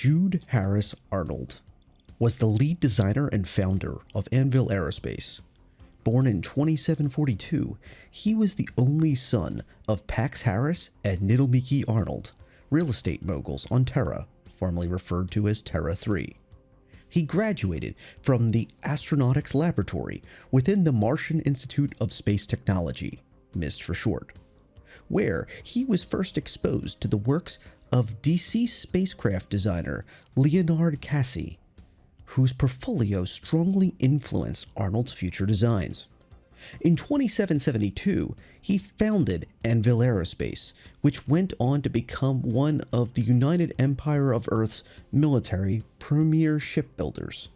Jude Harris Arnold was the lead designer and founder of Anvil Aerospace. Born in 2742, he was the only son of Pax Harris and Nittlemeke Arnold, real estate moguls on Terra, formerly referred to as Terra 3. He graduated from the Astronautics Laboratory within the Martian Institute of Space Technology, MIST for short, where he was first exposed to the works of deceased spacecraft designer Leonard Quasi, whose portfolio strongly influenced Arnold's future designs. In 2772, he founded Anvil Aerospace, which went on to become one of the United Empire of Earth's military premier shipbuilders.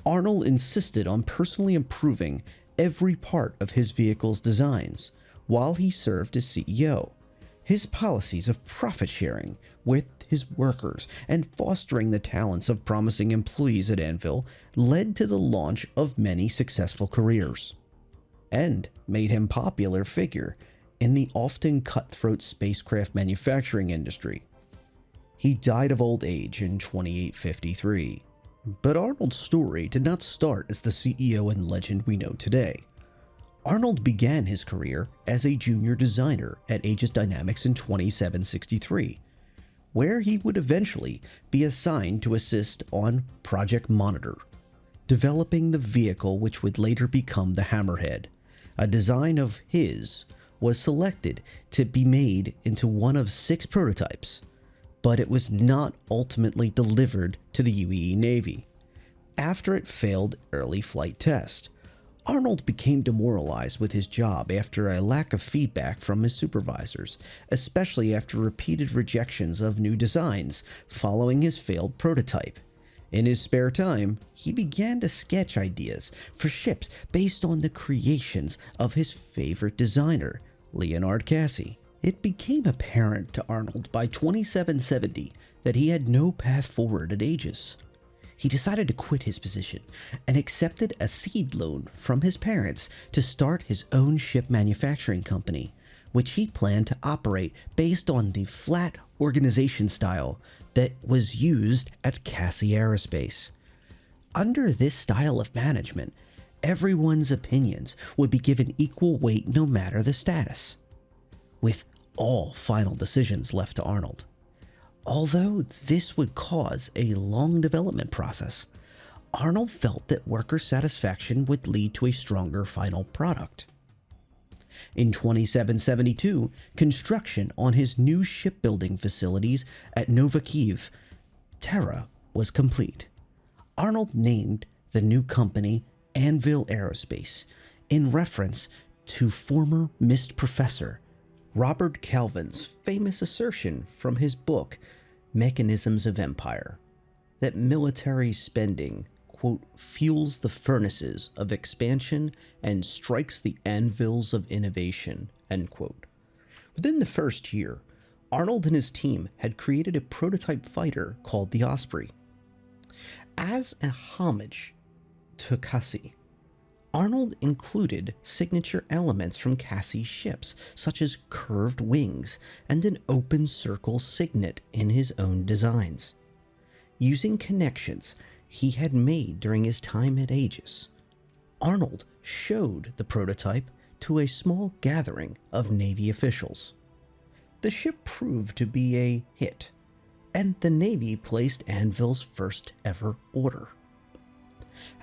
Arnold insisted on personally improving every part of his vehicle's designs while he served as CEO. His policies of profit sharing with his workers and fostering the talents of promising employees at Anvil led to the launch of many successful careers, and made him a popular figure in the often cutthroat spacecraft manufacturing industry. He died of old age in 2853, but Arnold's story did not start as the CEO and legend we know today. Arnold began his career as a junior designer at Aegis Dynamics in 2763, where he would eventually be assigned to assist on Project Monitor, developing the vehicle which would later become the Hammerhead. A design of his was selected to be made into one of 6 prototypes, but it was not ultimately delivered to the UAE Navy. After it failed early flight test, Arnold became demoralized with his job after a lack of feedback from his supervisors, especially after repeated rejections of new designs following his failed prototype. In his spare time, he began to sketch ideas for ships based on the creations of his favorite designer, Leonard Quasi. It became apparent to Arnold by 2770 that he had no path forward at Aegis. He decided to quit his position and accepted a seed loan from his parents to start his own ship manufacturing company, which he planned to operate based on the flat organization style that was used at Quasi Aerospace. Under this style of management, everyone's opinions would be given equal weight no matter the status, with all final decisions left to Arnold. Although this would cause a long development process, Arnold felt that worker satisfaction would lead to a stronger final product. In 2772, construction on his new shipbuilding facilities at Novakiv, Terra, was complete. Arnold named the new company Anvil Aerospace in reference to former MIST professor Robert Calvin's famous assertion from his book Mechanisms of Empire, that military spending, quote, fuels the furnaces of expansion and strikes the anvils of innovation, end quote. Within the first year, Arnold and his team had created a prototype fighter called the Osprey. As a homage to Quasi, Arnold included signature elements from Quasi's ships, such as curved wings and an open circle signet in his own designs. Using connections he had made during his time at Aegis, Arnold showed the prototype to a small gathering of Navy officials. The ship proved to be a hit, and the Navy placed Anvil's first ever order.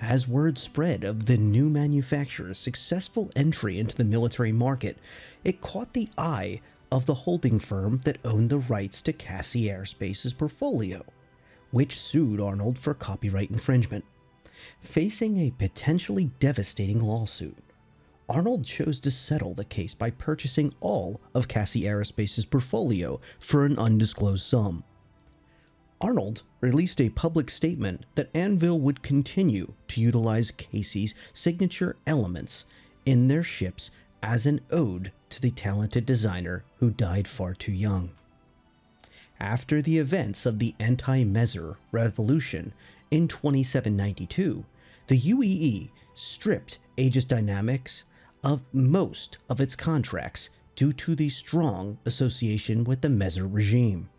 As word spread of the new manufacturer's successful entry into the military market, it caught the eye of the holding firm that owned the rights to Quasi Aerospace's portfolio, which sued Arnold for copyright infringement. Facing a potentially devastating lawsuit, Arnold chose to settle the case by purchasing all of Quasi Aerospace's portfolio for an undisclosed sum. Arnold released a public statement that Anvil would continue to utilize Quasi's signature elements in their ships as an ode to the talented designer who died far too young. After the events of the anti-Meser revolution in 2792, the UAE stripped Aegis Dynamics of most of its contracts due to the strong association with the Meser regime.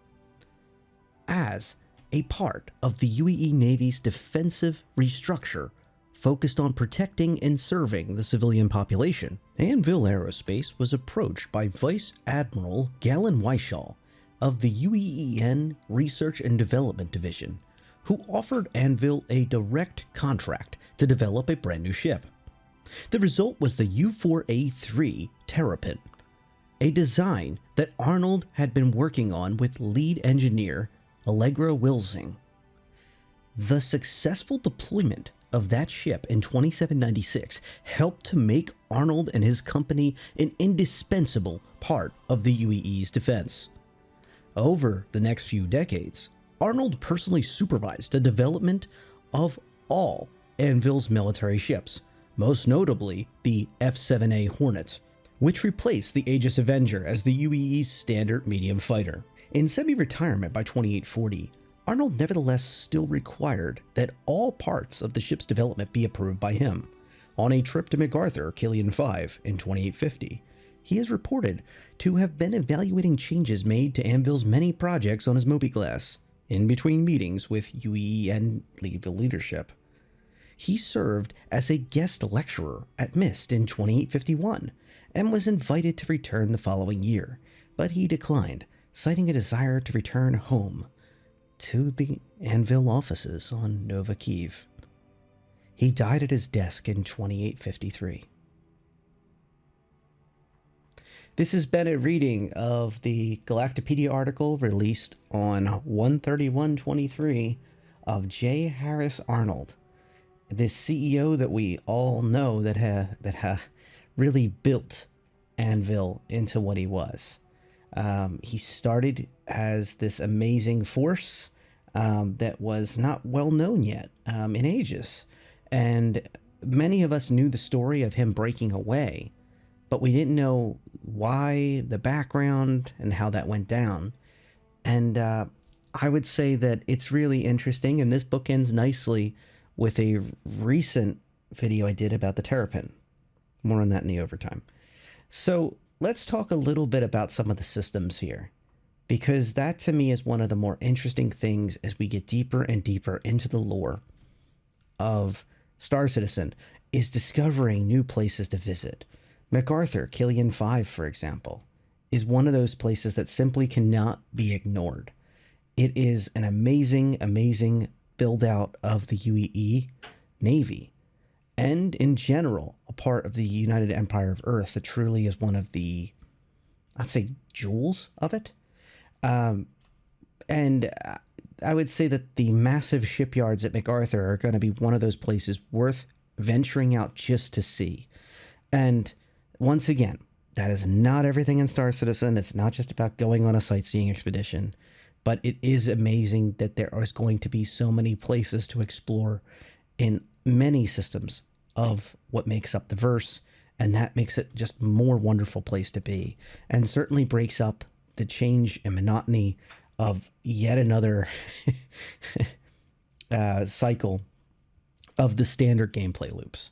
As a part of the UAE Navy's defensive restructure focused on protecting and serving the civilian population. Anvil Aerospace was approached by Vice Admiral Galen Weishall of the UEEN Research and Development Division, who offered Anvil a direct contract to develop a brand new ship. The result was the U-4A3 Terrapin, a design that Arnold had been working on with lead engineer Allegra Wilsing. The successful deployment of that ship in 2796 helped to make Arnold and his company an indispensable part of the UAE's defense. Over the next few decades, Arnold personally supervised the development of all Anvil's military ships, most notably the F-7A Hornet, which replaced the Aegis Avenger as the UAE's standard medium fighter. In semi-retirement by 2840, Arnold nevertheless still required that all parts of the ship's development be approved by him. On a trip to MacArthur, Killian 5 in 2850, he is reported to have been evaluating changes made to Anvil's many projects on his mobiglass, in between meetings with UEEN leadership. He served as a guest lecturer at MIST in 2851 and was invited to return the following year, but he declined, citing a desire to return home to the Anvil offices on Nova Kiev. He died at his desk in 2853. This has been a reading of the Galactopedia article released on 1/31/23 of J. Harris Arnold, the CEO that we all know that really built Anvil into what he was. He started as this amazing force that was not well known yet in Aegis, and many of us knew the story of him breaking away, but we didn't know why, the background, and how that went down. And I would say that it's really interesting, and this book ends nicely with a recent video I did about the Terrapin. More on that in the overtime. So let's talk a little bit about some of the systems here, because that to me is one of the more interesting things as we get deeper and deeper into the lore of StarCitizen, is discovering new places to visit. MacArthur, Killian 5, for example, is one of those places that simply cannot be ignored. It is an amazing, amazing build-out of the UEE Navy, and in general, a part of the United Empire of Earth that truly is one of the, I'd say, jewels of it. And I would say that the massive shipyards at MacArthur are going to be one of those places worth venturing out just to see. And once again, that is not everything in StarCitizen. It's not just about going on a sightseeing expedition, but it is amazing that there is going to be so many places to explore in many systems of what makes up the verse, and that makes it just a more wonderful place to be, and certainly breaks up the change and monotony of yet another cycle of the standard gameplay loops.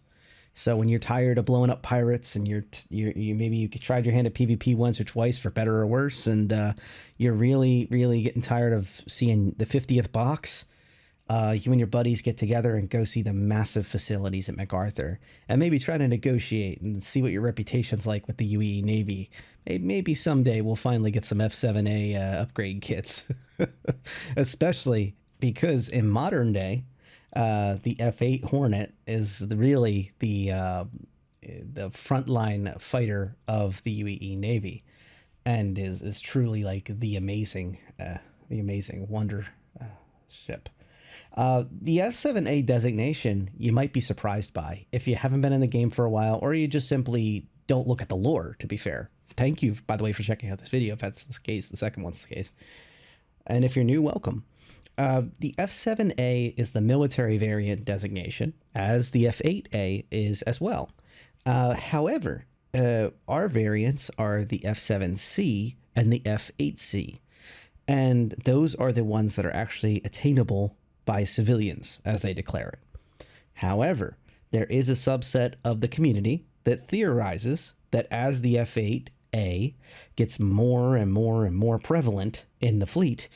So when you're tired of blowing up pirates, and you maybe you tried your hand at PvP once or twice for better or worse, and you're really getting tired of seeing the 50th box, you and your buddies get together and go see the massive facilities at MacArthur, and maybe try to negotiate and see what your reputation's like with the UAE Navy. Maybe someday we'll finally get some F-7A upgrade kits, especially because in modern day, the F-8 Hornet is really the frontline fighter of the UAE Navy, and is truly like the amazing wonder ship. The F-7A designation you might be surprised by if you haven't been in the game for a while, or you just simply don't look at the lore, to be fair. Thank you, by the way, for checking out this video, if that's the case. The second one's the case. And if you're new, welcome. The F-7A is the military variant designation, as the F-8A is as well. However, our variants are the F-7C and the F-8C, and those are the ones that are actually attainable by civilians, as they declare it. However, there is a subset of the community that theorizes that as the F-8A gets more and more and more prevalent in the fleet,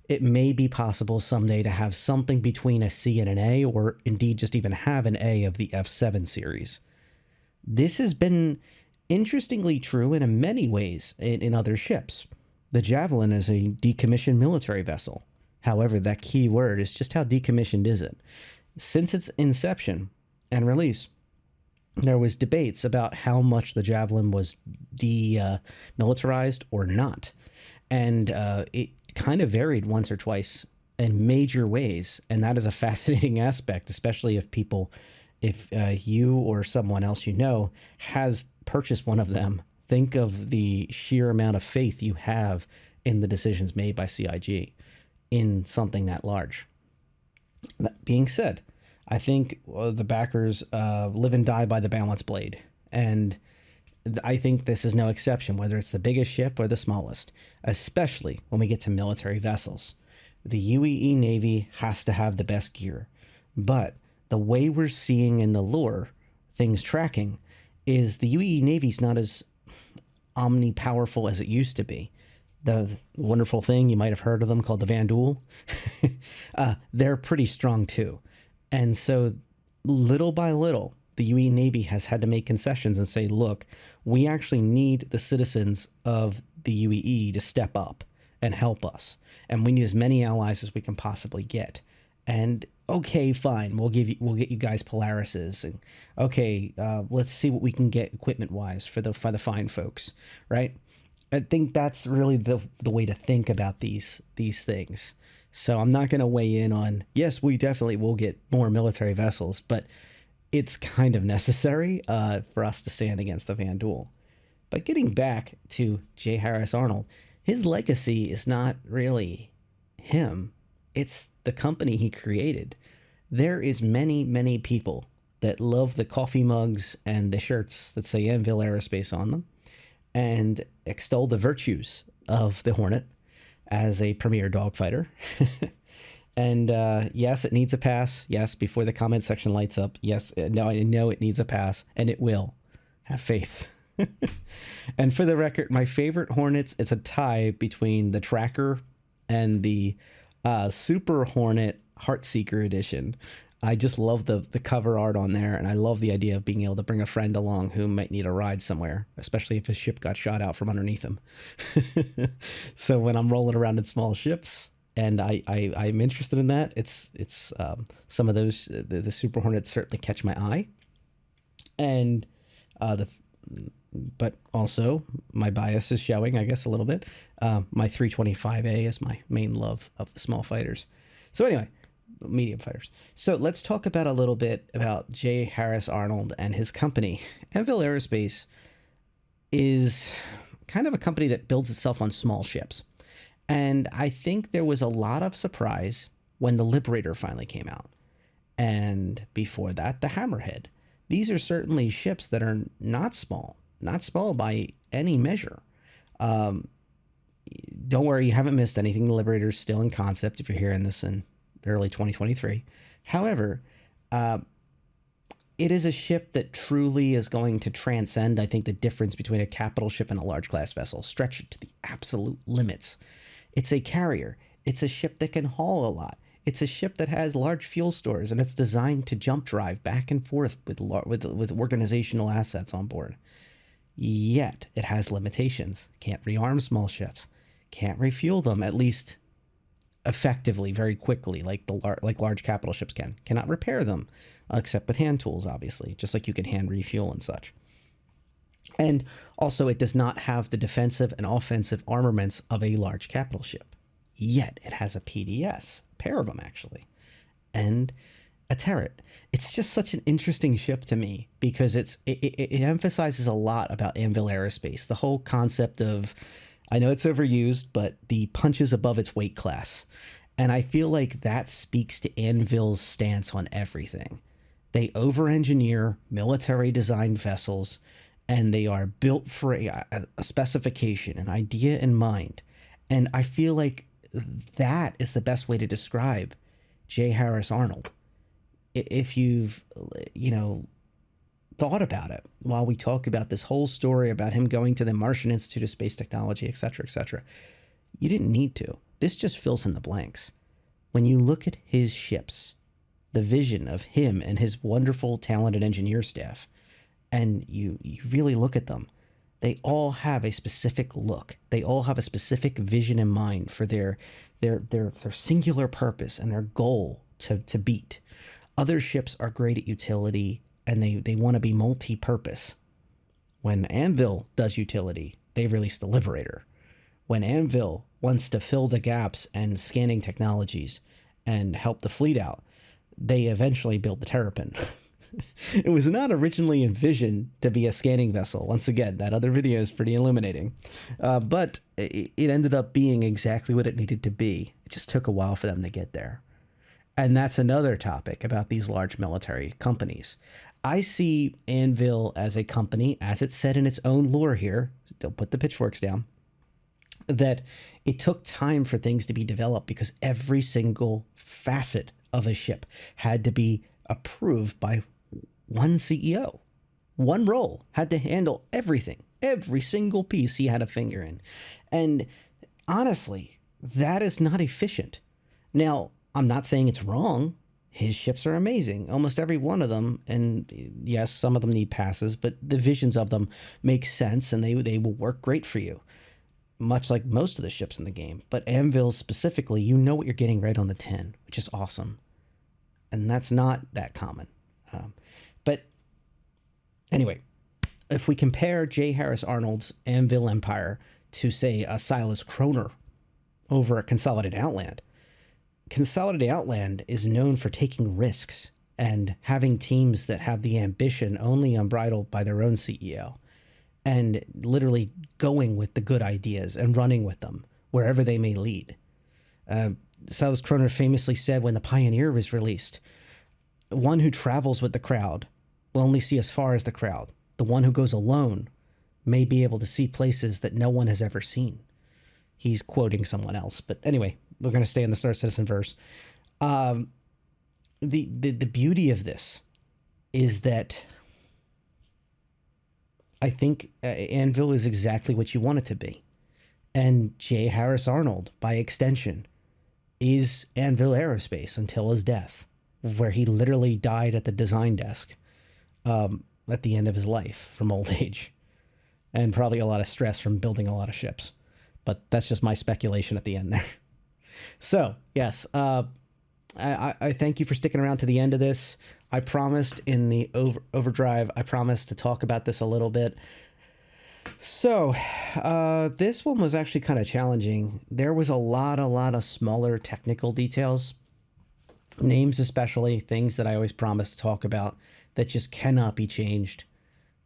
it may be possible someday to have something between a C and an A, or indeed just even have an A of the F7 series. This has been interestingly true in many ways in other ships. The Javelin is a decommissioned military vessel. However, that key word is just how decommissioned is it? Since its inception and release, there was debates about how much the Javelin was demilitarized or not. And it kind of varied once or twice in major ways. And that is a fascinating aspect, especially if you or someone else you know has purchased one of them. Think of the sheer amount of faith you have in the decisions made by CIG in something that large. That being said, I think the backers live and die by the balance blade. And I think this is no exception, whether it's the biggest ship or the smallest, especially when we get to military vessels. The UEE Navy has to have the best gear. But the way we're seeing in the lore things tracking is the UEE Navy's not as omnipowerful as it used to be. The wonderful thing, you might have heard of them, called the Vandul. They're pretty strong too. And so little by little, the UEE Navy has had to make concessions and say, look, we actually need the citizens of the UEE to step up and help us. And we need as many allies as we can possibly get. And okay, fine, we'll get you guys Polarises, and okay, let's see what we can get equipment wise for the fine folks, right? I think that's really the way to think about these things. So I'm not going to weigh in on, yes, we definitely will get more military vessels, but it's kind of necessary for us to stand against the Vandul. But getting back to J. Harris Arnold, his legacy is not really him. It's the company he created. There is many people that love the coffee mugs and the shirts that say Anvil Aerospace on them and extol the virtues of the Hornet as a premier dogfighter. And yes, it needs a pass. Yes, before the comment section lights up. Yes, no, I know it needs a pass, and it will. Have faith. And for the record, my favorite Hornets, it's a tie between the Tracker and the Super Hornet Heartseeker edition. I just love the cover art on there, and I love the idea of being able to bring a friend along who might need a ride somewhere, especially if his ship got shot out from underneath him. So when I'm rolling around in small ships, and I'm interested in that, it's some of those the Super Hornets certainly catch my eye, and but also my bias is showing, I guess, a little bit. My 325A is my main love of the small fighters. So anyway, medium fighters. So let's talk about a little bit about J. Harris Arnold and his company. Anvil Aerospace is kind of a company that builds itself on small ships. And I think there was a lot of surprise when the Liberator finally came out. And before that, the Hammerhead. These are certainly ships that are not small by any measure. Don't worry, you haven't missed anything. The Liberator is still in concept if you're hearing this in early 2023. However, it is a ship that truly is going to transcend, I think, the difference between a capital ship and a large class vessel, stretch it to the absolute limits. It's a carrier. It's a ship that can haul a lot. It's a ship that has large fuel stores, and it's designed to jump drive back and forth with organizational assets on board. Yet, it has limitations. Can't rearm small ships. Can't refuel them, at least effectively, very quickly, like large capital ships can. Cannot repair them, except with hand tools, obviously, just like you can hand refuel and such. And also, it does not have the defensive and offensive armaments of a large capital ship. Yet, it has a PDS, a pair of them actually, and a turret. It's just such an interesting ship to me because it emphasizes a lot about Anvil Aerospace. The whole concept of, I know it's overused, but the punches above its weight class. And I feel like that speaks to Anvil's stance on everything. They over-engineer military-designed vessels, and they are built for a specification, an idea in mind. And I feel like that is the best way to describe J. Harris Arnold. If you've, thought about it while we talk about this whole story about him going to the Martian Institute of Space Technology, etc., etc., you didn't need to. this just fills in the blanks. When you look at his ships, the vision of him and his wonderful, talented engineer staff, and you really look at them, they all have a specific look. They all have a specific vision in mind for their singular purpose and their goal to beat. Other ships are great at utility, and they want to be multi-purpose. When Anvil does utility, they release the Liberator. When Anvil wants to fill the gaps and scanning technologies and help the fleet out, they eventually build the Terrapin. It was not originally envisioned to be a scanning vessel. Once again, that other video is pretty illuminating. But it ended up being exactly what it needed to be. It just took a while for them to get there. And that's another topic about these large military companies. I see Anvil as a company, as it's said in its own lore here, don't put the pitchforks down, that it took time for things to be developed because every single facet of a ship had to be approved by one CEO. One role had to handle everything, every single piece he had a finger in. And honestly, that is not efficient. Now, I'm not saying it's wrong. His ships are amazing, almost every one of them. And yes, some of them need passes, but the visions of them make sense and they will work great for you, much like most of the ships in the game. But Anvil specifically, you know what you're getting right on the tin, which is awesome. And that's not that common. But anyway, if we compare J. Harris Arnold's Anvil Empire to, say, a Silas Kroner over a Consolidated Outland, Consolidated Outland is known for taking risks and having teams that have the ambition only unbridled by their own CEO and literally going with the good ideas and running with them wherever they may lead. Silas Kroner famously said when the Pioneer was released, one who travels with the crowd will only see as far as the crowd. The one who goes alone may be able to see places that no one has ever seen. He's quoting someone else. But anyway, we're going to stay in the StarCitizen verse. The beauty of this is that I think Anvil is exactly what you want it to be. And J. Harris Arnold, by extension, is Anvil Aerospace until his death, where he literally died at the design desk at the end of his life from old age and probably a lot of stress from building a lot of ships. But that's just my speculation at the end there. So, yes, I thank you for sticking around to the end of this. I promised in the overdrive, I promised to talk about this a little bit. So, this one was actually kind of challenging. There was a lot of smaller technical details, names especially, things that I always promise to talk about that just cannot be changed.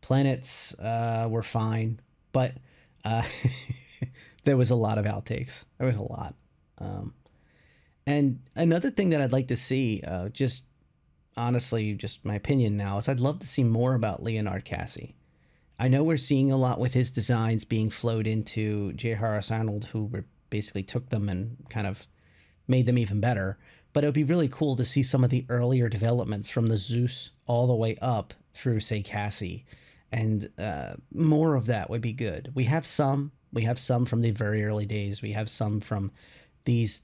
Planets were fine, but there was a lot of outtakes. There was a lot. And another thing that I'd like to see, just honestly, just my opinion now, is I'd love to see more about Leonard Cassie. I know we're seeing a lot with his designs being flowed into J. Harris Arnold, who basically took them and kind of made them even better. But it would be really cool to see some of the earlier developments from the Zeus all the way up through, say, Cassie. And more of that would be good. We have some from the very early days. We have some from these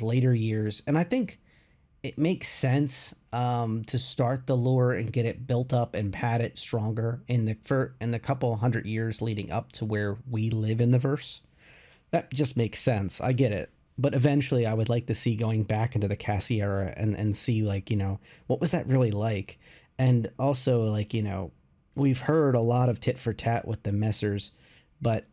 later years. And I think it makes sense to start the lore and get it built up and pad it stronger in the couple hundred years leading up to where we live in the verse. That just makes sense. I get it. But eventually I would like to see going back into the Cassie era and see, like, you know, what was that really like? And also, like, you know, we've heard a lot of tit for tat with the messers, but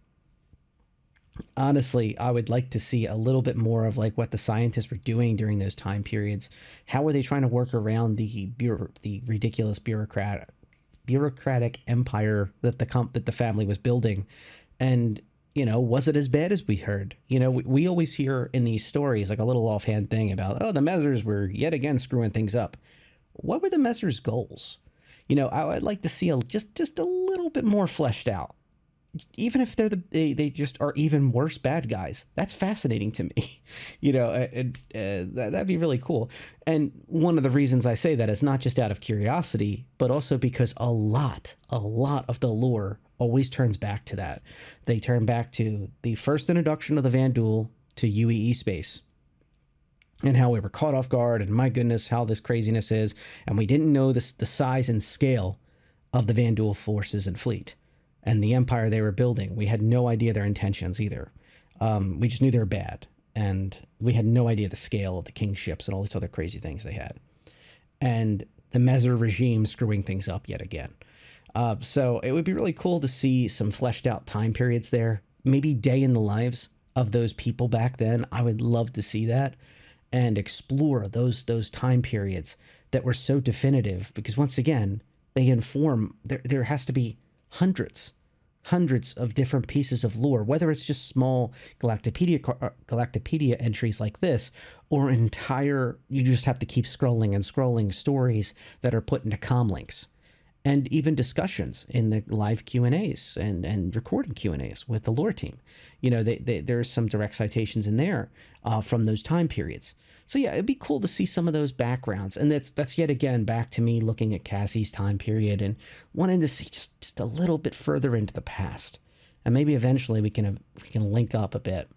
honestly, I would like to see a little bit more of like what the scientists were doing during those time periods. How were they trying to work around the ridiculous bureaucratic empire that the family was building? And, you know, was it as bad as we heard? You know, we always hear in these stories like a little offhand thing about, oh, the Messers were yet again screwing things up. What were the Messers' goals? You know, I would like to see just a little bit more fleshed out. Even if they just are even worse bad guys, that's fascinating to me. You know, that'd be really cool. And one of the reasons I say that is not just out of curiosity, but also because a lot of the lore always turns back to that. They turn back to the first introduction of the Vanduul, to UEE space, and how we were caught off guard, and my goodness, how this craziness is, and we didn't know the size and scale of the Vandal forces and fleet and the empire they were building. We had no idea their intentions either. We just knew they were bad, and we had no idea the scale of the kingships and all these other crazy things they had. And the Mezzer regime screwing things up yet again. So it would be really cool to see some fleshed out time periods there, maybe day in the lives of those people back then. I would love to see that and explore those time periods that were so definitive, because once again, they inform, there has to be hundreds of different pieces of lore, whether it's just small Galactopedia entries like this, or entire, you just have to keep scrolling and scrolling stories that are put into comlinks, and even discussions in the live Q&As and recording Q&As with the lore team. There's some direct citations in there from those time periods. So yeah, it'd be cool to see some of those backgrounds. And that's yet again back to me looking at Cassie's time period and wanting to see just a little bit further into the past. And maybe eventually we can link up a bit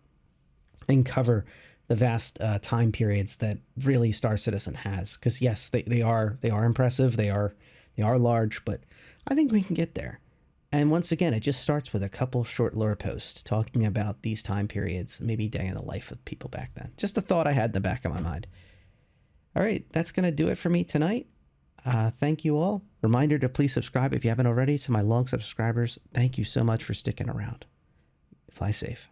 and cover the vast time periods that really StarCitizen has. Because yes, they are impressive. They are large, but I think we can get there. And once again, it just starts with a couple short lore posts talking about these time periods, maybe day in the life of people back then. Just a thought I had in the back of my mind. All right, that's going to do it for me tonight. Thank you all. Reminder to please subscribe if you haven't already to my long subscribers. Thank you so much for sticking around. Fly safe.